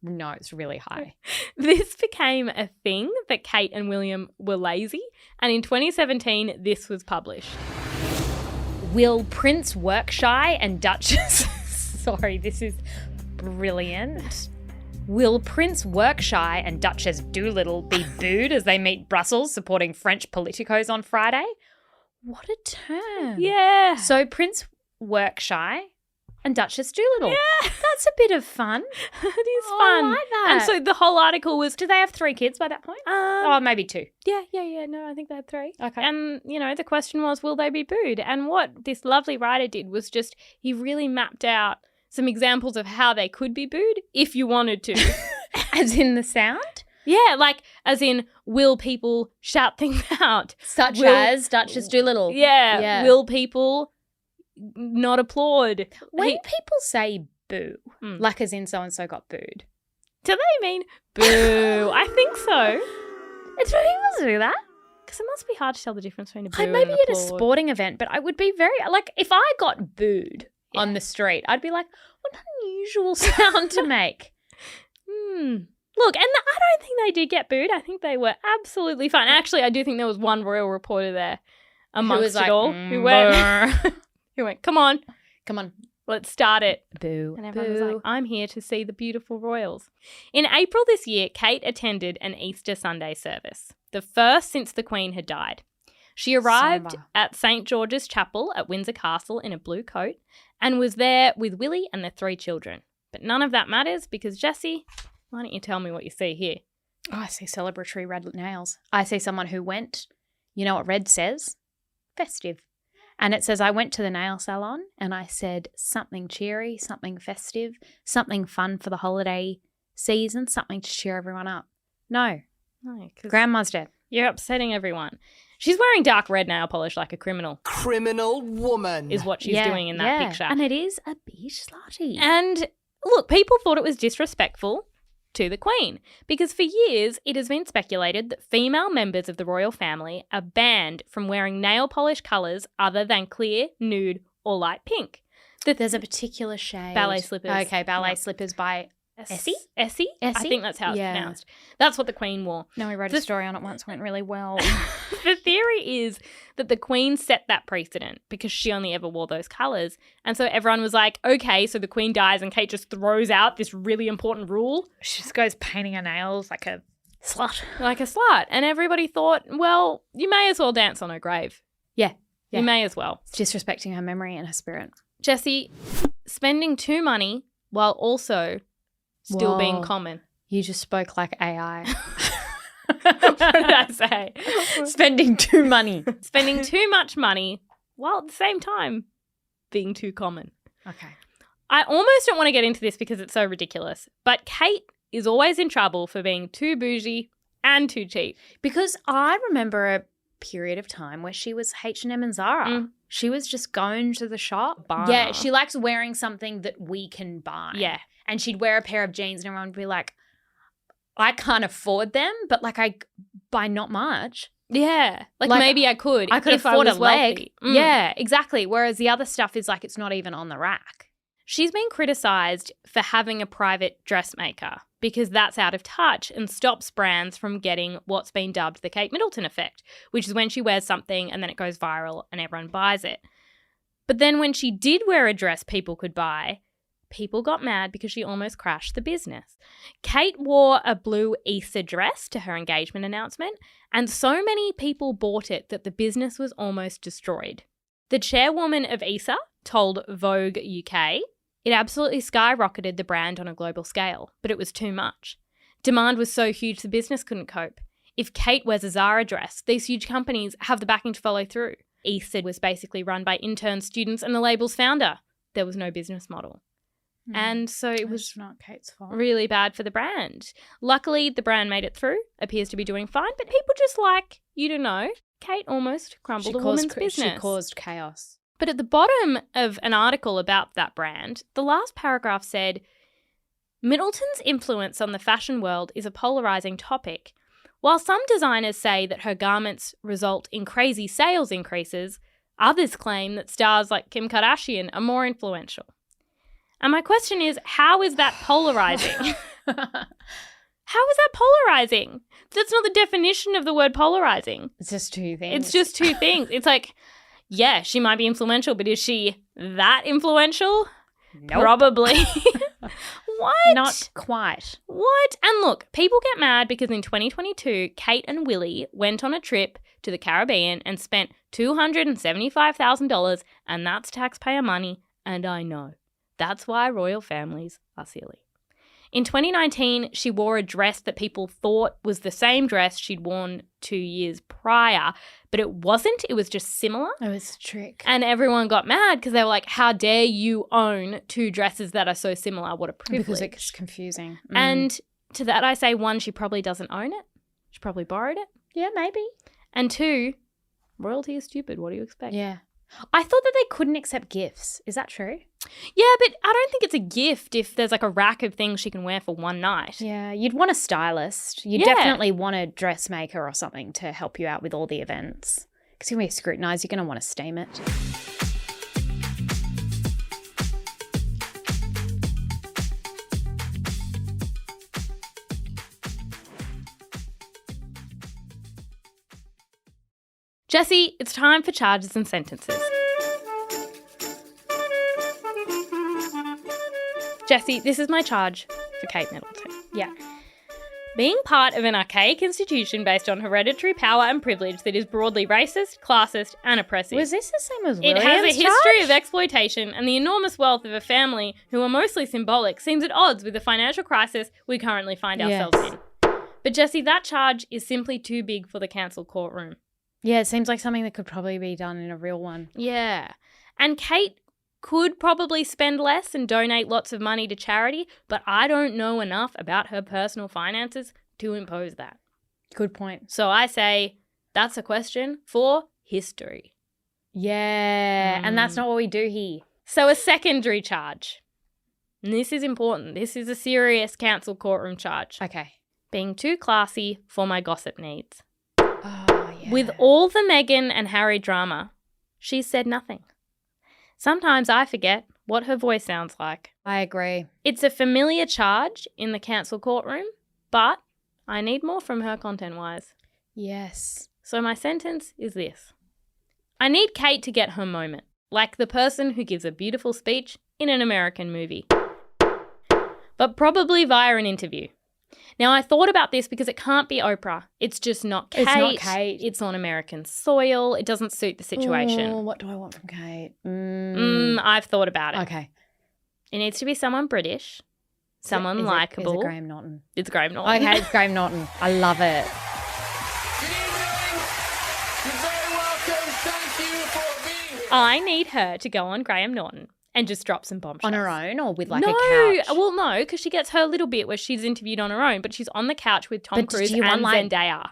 No, it's really high. This became a thing that Kate and William were lazy, and in 2017, this was published. Will Prince work shy and Duchess... Sorry, this is brilliant. Will Prince work shy and Duchess Doolittle be booed as they meet Brussels supporting French politicos on Friday? What a term. Yeah. So Prince work shy and Duchess Doolittle. Yeah. That's a bit of fun. It is Oh, fun. I like that. And so the whole article was... Do they have 3 kids by that point? Oh, maybe 2. Yeah. No, I think they had 3. Okay. And, the question was, will they be booed? And what this lovely writer did was just, he really mapped out some examples of how they could be booed if you wanted to. As in the sound? Yeah, like as in, will people shout things out? Such as Duchess Doolittle. Yeah. Will people not applaud? When people say boo, like as in so-and-so got booed. Do they mean boo? I think so. It's really people do that. Because it must be hard to tell the difference between a boo and Maybe an at a applaud. sporting event, but I would be very, like, if I got booed on the street, I'd be like, what an unusual sound to make. Look, and I don't think they did get booed. I think they were absolutely fine. Actually, I do think there was one royal reporter there amongst it all who went, come on, let's start it. Boo. And everyone was like, I'm here to see the beautiful royals. In April this year, Kate attended an Easter Sunday service, the first since the Queen had died. She arrived at St. George's Chapel at Windsor Castle in a blue coat and was there with Willie and their 3 children. But none of that matters because, Jessie, why don't you tell me what you see here? Oh, I see celebratory red nails. I see someone who went, you know what red says? Festive. And it says, I went to the nail salon and I said something cheery, something festive, something fun for the holiday season, something to cheer everyone up. No, Grandma's dead. You're upsetting everyone. She's wearing dark red nail polish like a criminal. Criminal woman. Is what she's doing in that picture. And it is a bit slutty. And look, people thought it was disrespectful to the Queen because for years it has been speculated that female members of the royal family are banned from wearing nail polish colours other than clear, nude or light pink. There's a particular shade. Ballet slippers. Okay, ballet slippers by Essie? Essie? I think that's how it's pronounced. That's what the Queen wore. No, we wrote a story on it once, went really well. The theory is that the Queen set that precedent because she only ever wore those colours. And so everyone was like, okay, so the Queen dies and Kate just throws out this really important rule. She just goes painting her nails like a slut. Like a slut. And everybody thought, well, you may as well dance on her grave. Yeah. You may as well. It's disrespecting her memory and her spirit. Jessie, spending too money while also still being common. You just spoke like AI. What did I say? Spending too money. Spending too much money while at the same time being too common. Okay. I almost don't want to get into this because it's so ridiculous, but Kate is always in trouble for being too bougie and too cheap. Because I remember a period of time where she was H&M and Zara. She was just going to the shop. Yeah, she likes wearing something that we can buy. Yeah. And she'd wear a pair of jeans and everyone would be like, I can't afford them, but like I buy not much. Yeah. Like maybe I could. I could if afford I was a leg. wealthy. Yeah, exactly. Whereas the other stuff is like it's not even on the rack. She's been criticised for having a private dressmaker because that's out of touch and stops brands from getting what's been dubbed the Kate Middleton effect, which is when she wears something and then it goes viral and everyone buys it. But then when she did wear a dress people could buy, people got mad because she almost crashed the business. Kate wore a blue Easter dress to her engagement announcement, and so many people bought it that the business was almost destroyed. The chairwoman of ESA told Vogue UK, it absolutely skyrocketed the brand on a global scale, but it was too much. Demand was so huge the business couldn't cope. If Kate wears a Zara dress, these huge companies have the backing to follow through. ESA was basically run by intern students and the label's founder. There was no business model. And so it was not Kate's fault. Really bad for the brand. Luckily, the brand made it through, appears to be doing fine, but people just like you to know Kate almost crumbled a woman's business. She caused chaos. But at the bottom of an article about that brand, the last paragraph said, Middleton's influence on the fashion world is a polarising topic. While some designers say that her garments result in crazy sales increases, others claim that stars like Kim Kardashian are more influential. And my question is, how is that polarizing? How is that polarizing? That's not the definition of the word polarizing. It's just two things. It's just two things. It's like, yeah, she might be influential, but is she that influential? Nope. Probably. What? Not quite. What? And look, people get mad because in 2022, Kate and Willie went on a trip to the Caribbean and spent $275,000, and that's taxpayer money, and I know. That's why royal families are silly. In 2019, she wore a dress that people thought was the same dress she'd worn 2 years prior, but it wasn't. It was just similar. It was a trick. And everyone got mad because they were like, how dare you own two dresses that are so similar? What a privilege. Because it's confusing. And to that I say, one, she probably doesn't own it. She probably borrowed it. Yeah, maybe. And two, royalty is stupid. What do you expect? Yeah. I thought that they couldn't accept gifts. Is that true? Yeah, but I don't think it's a gift if there's like a rack of things she can wear for one night. Yeah, you'd want a stylist. You'd definitely want a dressmaker or something to help you out with all the events. Because you're going to be scrutinised. You're going to want to steam it. Jessie, it's time for charges and sentences. Jessie, this is my charge for Kate Middleton. Yeah. Being part of an archaic institution based on hereditary power and privilege that is broadly racist, classist, and oppressive. Was this the same as It William's has a history charge? of exploitation, and the enormous wealth of a family who are mostly symbolic seems at odds with the financial crisis we currently find ourselves in. But Jessie, that charge is simply too big for the cancel courtroom. Yeah, it seems like something that could probably be done in a real one. Yeah. And Kate could probably spend less and donate lots of money to charity, but I don't know enough about her personal finances to impose that. Good point. So I say that's a question for history. Yeah, and that's not what we do here. So a secondary charge. And this is important. This is a serious cancel courtroom charge. Okay. Being too classy for my gossip needs. Oh, yeah. With all the Meghan and Harry drama, she said nothing. Sometimes I forget what her voice sounds like. I agree. It's a familiar charge in the cancel courtroom, but I need more from her content-wise. Yes. So my sentence is this. I need Kate to get her moment, like the person who gives a beautiful speech in an American movie. But probably via an interview. Now, I thought about this because it can't be Oprah. It's just not Kate. It's not Kate. It's on American soil. It doesn't suit the situation. Oh, what do I want from Kate? I've thought about it. Okay. It needs to be someone British, someone likeable. Is it Graham Norton? It's Graham Norton. Okay, it's Graham Norton. I love it. You're very welcome. Thank you for being here. I need her to go on Graham Norton and just drop some bombshells. On her own or with like no, a couch? Well, no, because she gets her little bit where she's interviewed on her own, but she's on the couch with Tom Cruise do you and want, like, Zendaya.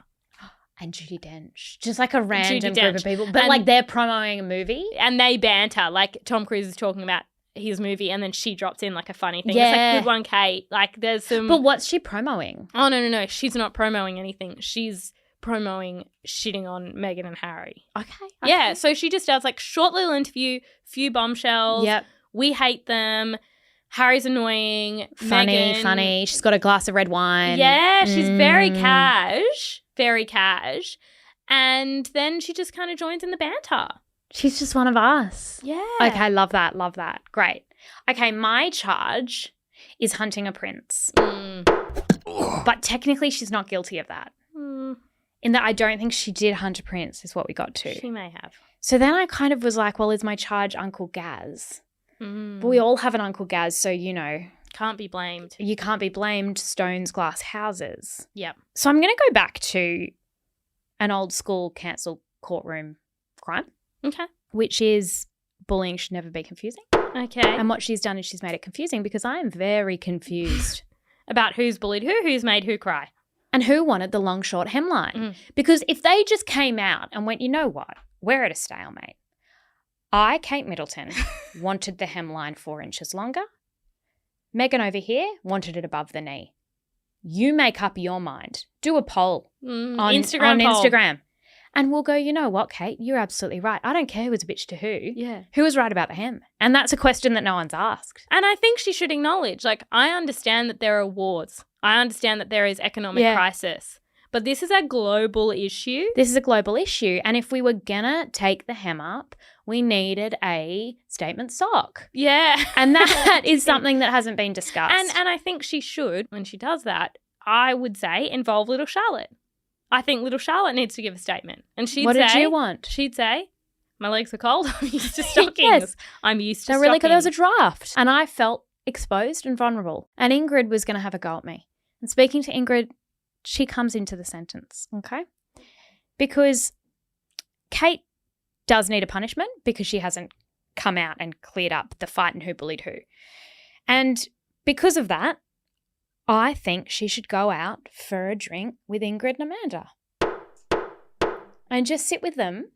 And Judi Dench. Just like a random Judi group Dench. of people. But And- like they're promoting a movie. And they banter. Like Tom Cruise is talking about his movie and then she drops in like a funny thing. It's Yeah. like, good one, Kate. Like there's some... But what's she promoting? Oh, no. She's not promoting anything. She's promoting shitting on Meghan and Harry. Okay. Yeah, so she just does like short little interview, few bombshells. Yep. We hate them. Harry's annoying. Meghan. Funny. She's got a glass of red wine. Yeah, she's very cash. Very cash. And then she just kind of joins in the banter. She's just one of us. Yeah. Okay, love that. Great. Okay, my charge is hunting a prince. But technically she's not guilty of that. In that I don't think she did hunt a prince is what we got to. She may have. So then I kind of was like, well, is my charge Uncle Gaz? But we all have an Uncle Gaz, so, you know. Can't be blamed. You can't be blamed, stones, glass houses. Yep. So I'm going to go back to an old school cancel courtroom crime. Okay. Which is bullying should never be confusing. Okay. And what she's done is she's made it confusing because I am very confused. About who's bullied who's made who cry. And who wanted the long, short hemline. Because if they just came out and went, you know what, we're at a stalemate. I, Kate Middleton, wanted the hemline 4 inches longer. Meghan over here wanted it above the knee. You make up your mind. Do a poll on Instagram poll. Instagram. And we'll go, you know what, Kate, you're absolutely right. I don't care who was a bitch to who. Yeah. Who was right about the hem? And that's a question that no one's asked. And I think she should acknowledge, like, I understand that there are wars. I understand that there is economic crisis. But this is a global issue. This is a global issue. And if we were going to take the hem up, we needed a statement sock. Yeah. And that is something that hasn't been discussed. And I think she should, when she does that, I would say involve little Charlotte. I think little Charlotte needs to give a statement. And she'd say... What did you want? She'd say, my legs are cold. I'm used to stockings. Yes. I'm used to There stockings. was a draft. And I felt exposed and vulnerable. And Ingrid was going to have a go at me. And speaking to Ingrid, she comes into the sentence, okay? Because Kate does need a punishment because she hasn't come out and cleared up the fight and who bullied who. And because of that, I think she should go out for a drink with Ingrid and Amanda and just sit with them.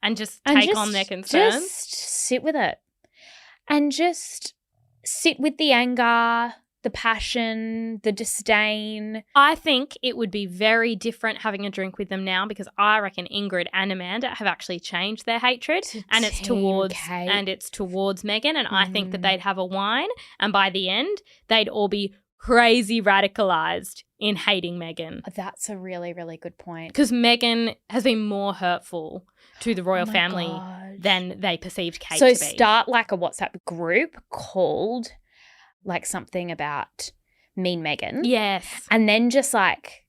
And just take on their concerns? Just sit with it. And just sit with the anger, the passion, the disdain. I think it would be very different having a drink with them now because I reckon Ingrid and Amanda have actually changed their hatred and it's towards Megan, and I think that they'd have a wine and by the end they'd all be crazy radicalised in hating Megan. That's a really, really good point. Because Megan has been more hurtful to the royal family than they perceived Kate to be. So start like a WhatsApp group called like something about Mean Megan. Yes. And then just like,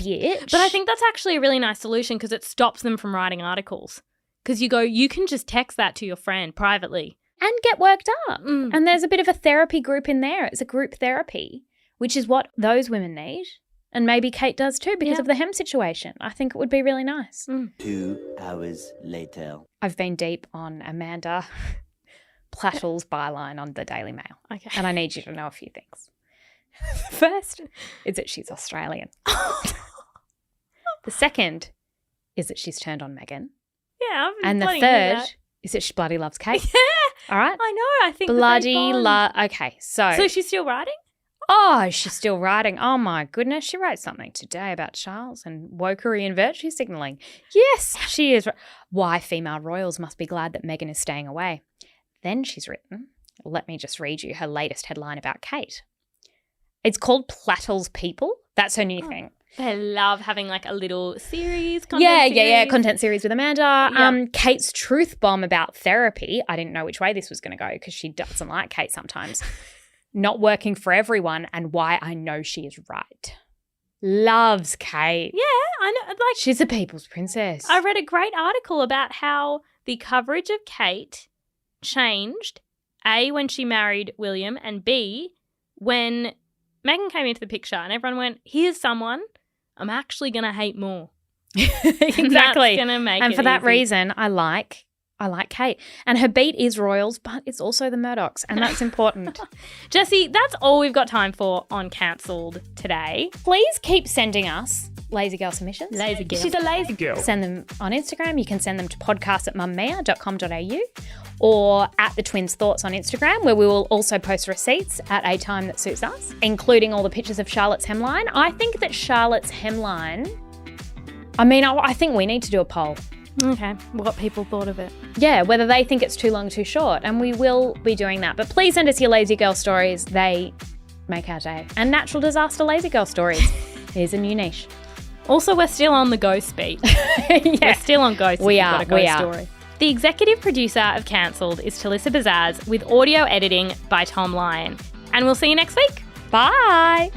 bitch. But I think that's actually a really nice solution because it stops them from writing articles. Because you can just text that to your friend privately. And get worked up. And there's a bit of a therapy group in there. It's a group therapy, which is what those women need. And maybe Kate does too because of the hem situation. I think it would be really nice. 2 hours later. I've been deep on Amanda Plattle's byline on the Daily Mail. Okay. And I need you to know a few things. First is that she's Australian. The second is that she's turned on Megan. Yeah. And the third is that she bloody loves Kate. Yeah. All right? I know. I think Okay, so. So she's still writing? Oh, she's still writing. Oh, my goodness. She wrote something today about Charles and wokery and virtue signalling. Yes, she is. Why female royals must be glad that Meghan is staying away. Then she's written, let me just read you her latest headline about Kate. It's called Plattle's People. That's her new thing. They love having like a little series. Content series with Amanda. Kate's truth bomb about therapy. I didn't know which way this was going to go because she doesn't like Kate sometimes. Not working for everyone and why I know she is right. Loves Kate. Yeah, I know. Like, she's a people's princess. I read a great article about how the coverage of Kate changed, A, when she married William, and B, when Meghan came into the picture and everyone went, here's someone I'm actually going to hate more. Exactly. That's going to make and it for that easy. reason, I like Kate. And her beat is royals, but it's also the Murdochs, and that's important. Jessie, that's all we've got time for on Cancelled today. Please keep sending us lazy girl submissions. Lazy girl. She's a lazy girl. Send them on Instagram. You can send them to podcast@mamamia.com.au or at the Twins Thoughts on Instagram, where we will also post receipts at a time that suits us, including all the pictures of Charlotte's hemline. I think that Charlotte's hemline, I think we need to do a poll. Okay, what people thought of it. Yeah, whether they think it's too long, too short, and we will be doing that. But please send us your lazy girl stories. They make our day. And natural disaster lazy girl stories. Here's a new niche. Also, we're still on the ghost beat. We're still on ghosts. We if are. You've got a ghost story. The executive producer of Cancelled is Talissa Bazaz with audio editing by Thom. And we'll see you next week. Bye.